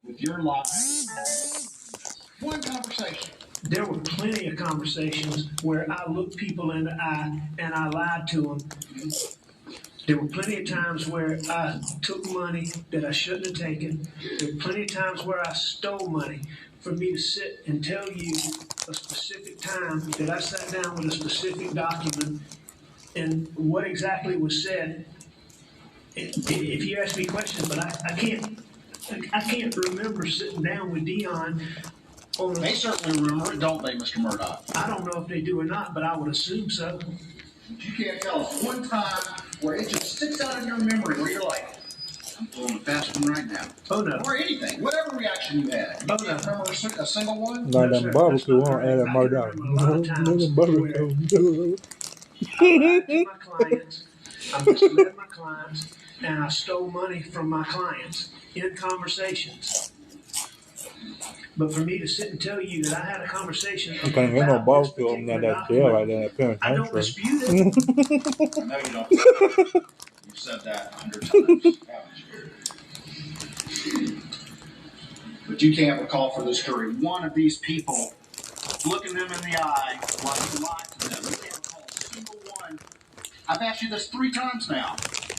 with your lie. One conversation. There were plenty of conversations where I looked people in the eye and I lied to them. There were plenty of times where I took money that I shouldn't have taken. There were plenty of times where I stole money. For me to sit and tell you a specific time that I sat down with a specific document and what exactly was said, if you ask me questions, but I can't remember sitting down with Dion. They certainly remember it, don't they, Mr. Murdaugh? I don't know if they do or not, but I would assume so. You can't tell us one time where it just sticks out in your memory where you're like, I'm pulling a fast one right now. Oh, no. Or anything, whatever reaction you had. You can't remember a single one? Like No, them sir, barbecue that's not on correct. Alex I Murdaugh. can remember a lot of times Barbecue. I lied to my clients, I misled my clients, and I stole money from my clients in conversations. But for me to sit and tell you that I had a conversation You can't get no about this barbecue on particular that jail like document, that. I don't dispute it. I know you don't. You've said that 100 times, haven't you? But you can't recall for this jury one of these people looking them in the eye while you lied to them. You can't recall a single one. I've asked you this 3 times now.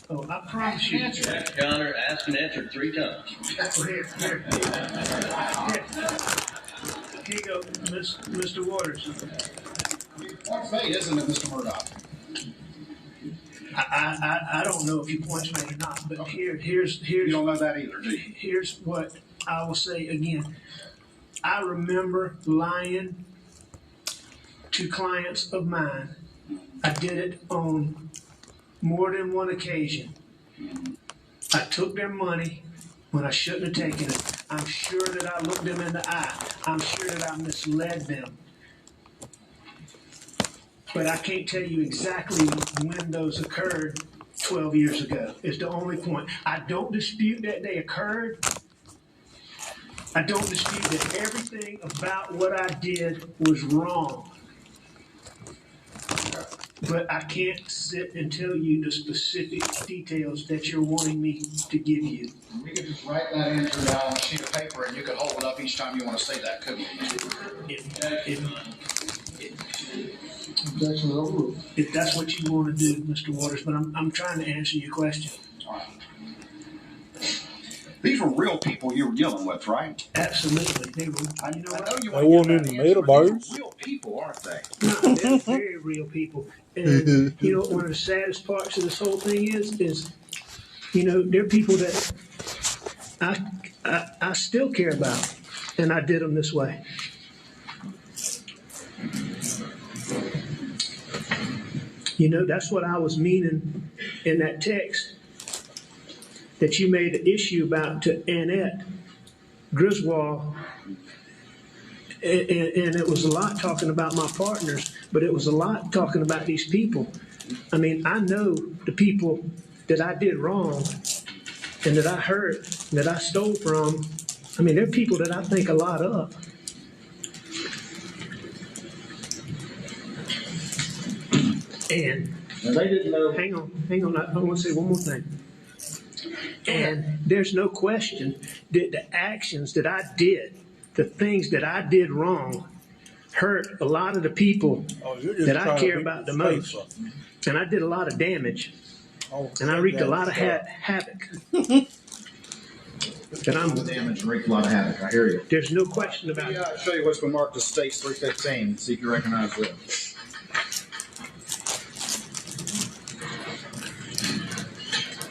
Oh, I promise you. Answer it. Your Honor, asked and answered 3 times. Here you go, Mr. Waters. Points made, isn't it, Mr. Murdaugh? I don't know if you points made or not, but here's You don't know that either, do you? here's what I will say again. I remember lying to clients of mine. I did it on more than one occasion. I took their money when I shouldn't have taken it. I'm sure that I looked them in the eye. I'm sure that I misled them. But I can't tell you exactly when those occurred 12 years ago, is the only point. I don't dispute that they occurred. I don't dispute that everything about what I did was wrong. But I can't sit and tell you the specific details that you're wanting me to give you. We could just write that answer down on a sheet of paper and you could hold it up each time you want to say that, couldn't you? If that's what you want to do, Mr. Waters, but I'm trying to answer your question. All right. These were real people you were dealing with, right? Absolutely. They were, I know you They want to weren't give in that the answer, but these metaverse. were real people, aren't they? no, they're very real people. And, you know, one of the saddest parts of this whole thing is, you know, they're people that I still care about, and I did them this way. You know, that's what I was meaning in that text that you made an issue about to Annette Griswold. And it was a lot talking about my partners, but it was a lot talking about these people. I mean, I know the people that I did wrong and that I hurt, that I stole from. I mean, they're people that I think a lot of. And they didn't know. hang on. I want to say one more thing. And there's no question that the actions that I did, the things that I did wrong, hurt a lot of the people that I care about the most. And I did a lot of damage. And I wreaked a lot of havoc. That I'm Damage and wreaked a lot of havoc. I hear you. There's no question about it. Yeah, I'll show you what's been marked as States 315. See if you recognize it.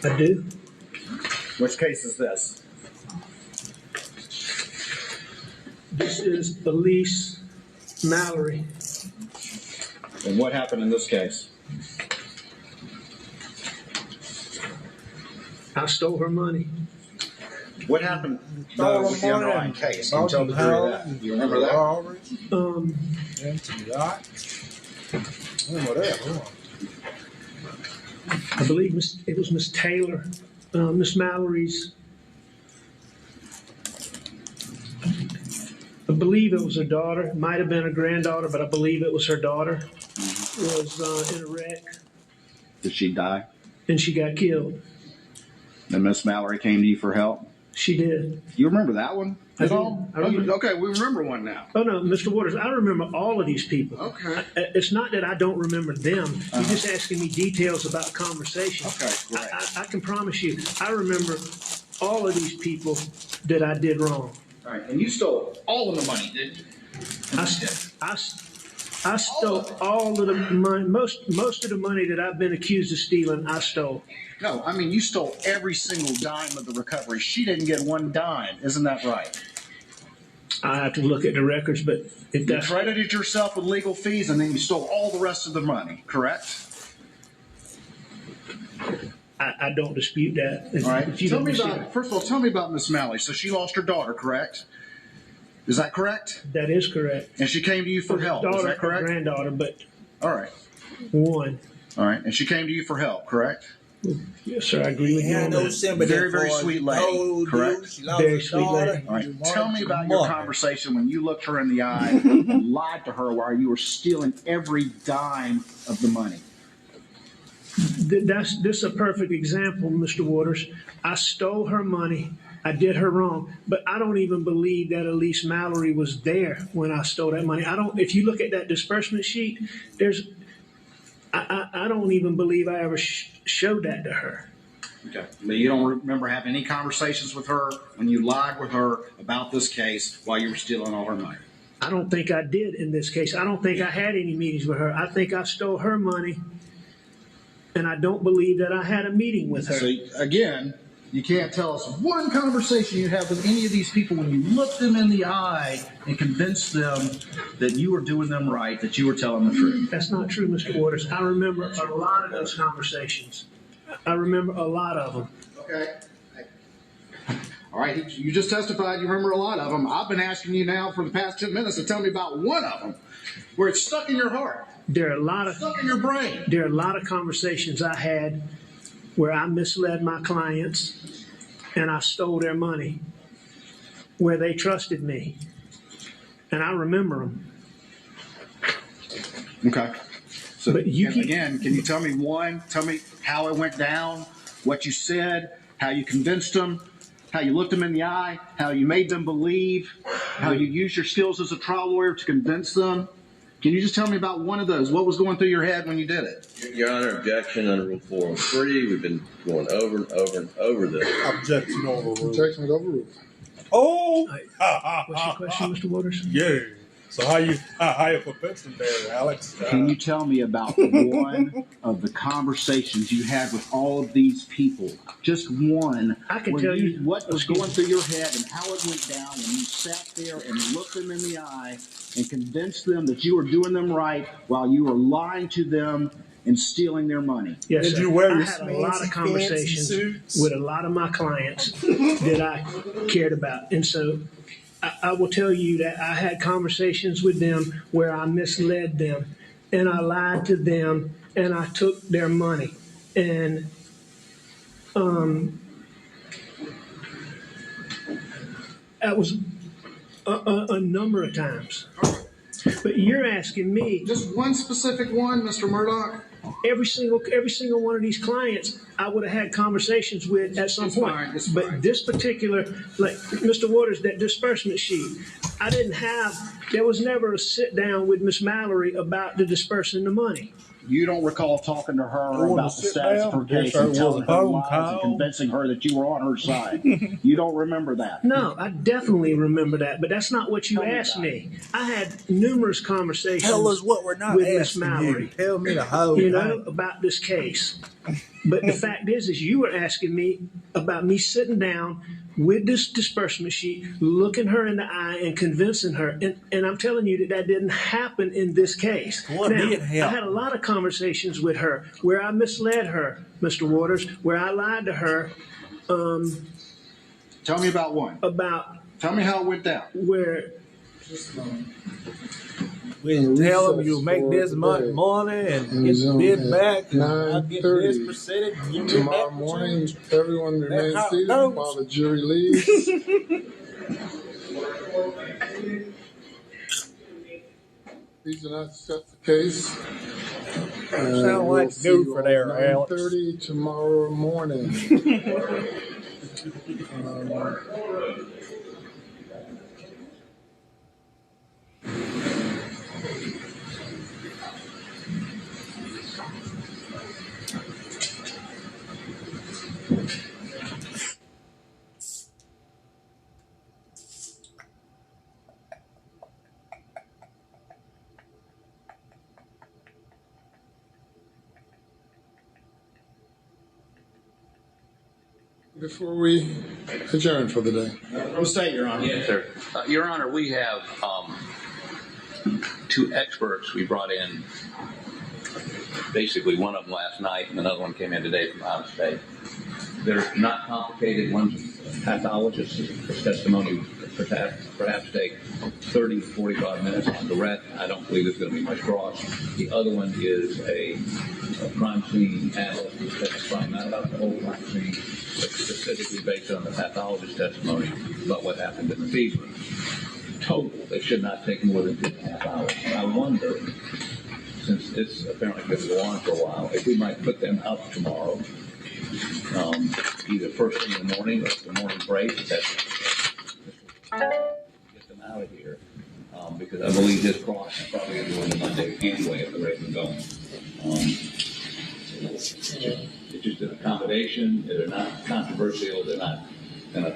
I do. Which case is this? This is Elise Mallory. And what happened in this case? I stole her money. What happened though with the underlying case? Can you tell the jury that? Do you remember that? I believe it was Miss Taylor, Miss Mallory's. I believe it was her daughter. It might have been a granddaughter, but I believe it was her daughter. Was in a wreck. Did she die? And she got killed. And Miss Mallory came to you for help? She did. You remember that one I at do. all? I remember. Okay, we remember one now. Oh no, Mr. Waters, I remember all of these people. Okay. It's not that I don't remember them. You're just asking me details about conversations. Okay, great. I can promise you, I remember all of these people that I did wrong. All right, and you stole all of the money, didn't you? I stole all of the money, most of the money that I've been accused of stealing, I stole. No, I mean, you stole every single dime of the recovery. She didn't get one dime. Isn't that right? I have to look at the records, but if You that's credited yourself with legal fees, and then you stole all the rest of the money, correct? I don't dispute that. All right. If you Tell don't me dispute about, first of all, tell me about Miss Malley. So she lost her daughter, correct? Is that correct? that is correct. And she came to you for help. Is that correct? Granddaughter, but All right. one. All right. And she came to you for help, correct? Yes, sir. I agree with you on no that. sympathy Very, very for sweet you. lady, Told correct? you she lost Very her sweet daughter. lady. All right. You Tell me wanted about your your mother. conversation when you looked her in the eye and lied to her while you were stealing every dime of the money. This is a perfect example, Mr. Waters. I stole her money. I did her wrong, but I don't even believe that Elise Mallory was there when I stole that money. I don't. If you look at that disbursement sheet, I don't even believe I ever showed that to her. Okay. But you don't remember having any conversations with her when you lied with her about this case while you were stealing all her money? I don't think I did in this case. I don't think I had any meetings with her. I think I stole her money, and I don't believe that I had a meeting with her. So again, you can't tell us one conversation you had with any of these people when you looked them in the eye and convinced them that you were doing them right, that you were telling the truth. That's not true, Mr. Waters. I remember a lot of those conversations. I remember a lot of them. Okay. All right. You just testified you remember a lot of them. I've been asking you now for the past 10 minutes to tell me about one of them where it's stuck in your heart, There are a lot of stuck in your brain. There are a lot of conversations I had where I misled my clients and I stole their money, where they trusted me, and I remember them. Okay. So But you keep- again, can you tell me one? Tell me how it went down, what you said, how you convinced them, how you looked them in the eye, how you made them believe, how you used your skills as a trial lawyer to convince them. Can you just tell me about one of those? What was going through your head when you did it? Your Honor, objection under Rule 403. We've been going over and over and over this. Objection overruled. Objection is overruled. Oh! What's your question, Mr. Waters? Yeah. So how you propensity there, Alex? Can you tell me about one of the conversations you had with all of these people? Just one. I can where tell you- what was going through your head and how it went down when you sat there and looked them in the eye and convinced them that you were doing them right while you were lying to them and stealing their money. Yes, Did sir. you wear I your had a lot of fancy conversations suits? with a lot of my clients that I cared about. And so I will tell you that I had conversations with them where I misled them and I lied to them and I took their money. And that was a number of times. But you're asking me, Just one specific one, Mr. Murdaugh? every single one of these clients I would have had conversations with at some It's point. fine, it's But fine. this particular, like Mr. Waters, that disbursement sheet, I didn't have. There was never a sit down with Miss Mallory about the dispersing the money. You don't recall talking to her wanna about the sit status down? of her case Yes, sir, and it telling was a her phone lies and call. convincing her that you were on her side. You don't remember that. No, I definitely remember that, but that's not what you Tell me asked about me. I had numerous conversations. Tell us what we're not with Miss asking Mallory. you. Tell me the whole You know, thing. about this case. But the fact is you were asking me about me sitting down with this disbursement sheet, looking her in the eye and convincing her. And I'm telling you that didn't happen in this case. What now, did happen? I had a lot of conversations with her where I misled her, Mr. Waters, where I lied to her Tell me about one. about Tell me how it went down. where We tell them Recess you'll make for this much today. money and And get Zoom bid at back and I'll get 9:30. this percentage and you get Tomorrow that morning, percentage. everyone remains how it seated goes. while the jury leaves. These are not set the case. Sound like we'll see goof you for all there, at Alex. 9:30 tomorrow morning. Before we adjourn for the day. From state, Your Honor. Yes, sir. Your Honor, we have two experts we brought in. Basically, one of them last night, and another one came in today from out of state. They're not complicated. One's a pathologist. His testimony perhaps take 30 to 45 minutes on the rest. I don't believe there's going to be much cross. The other one is a crime scene analyst who's testifying not about the whole crime scene, but specifically based on the pathologist's testimony about what happened in the fever. Total, they should not take more than 2.5 hours. I wonder, since this apparently could go on for a while, if we might put them up tomorrow, either first thing in the morning or the morning break, get them out of here. Because I believe this cross is probably going to go into Monday anyway if the rate is going. It's just an accommodation. They're not controversial. They're not going to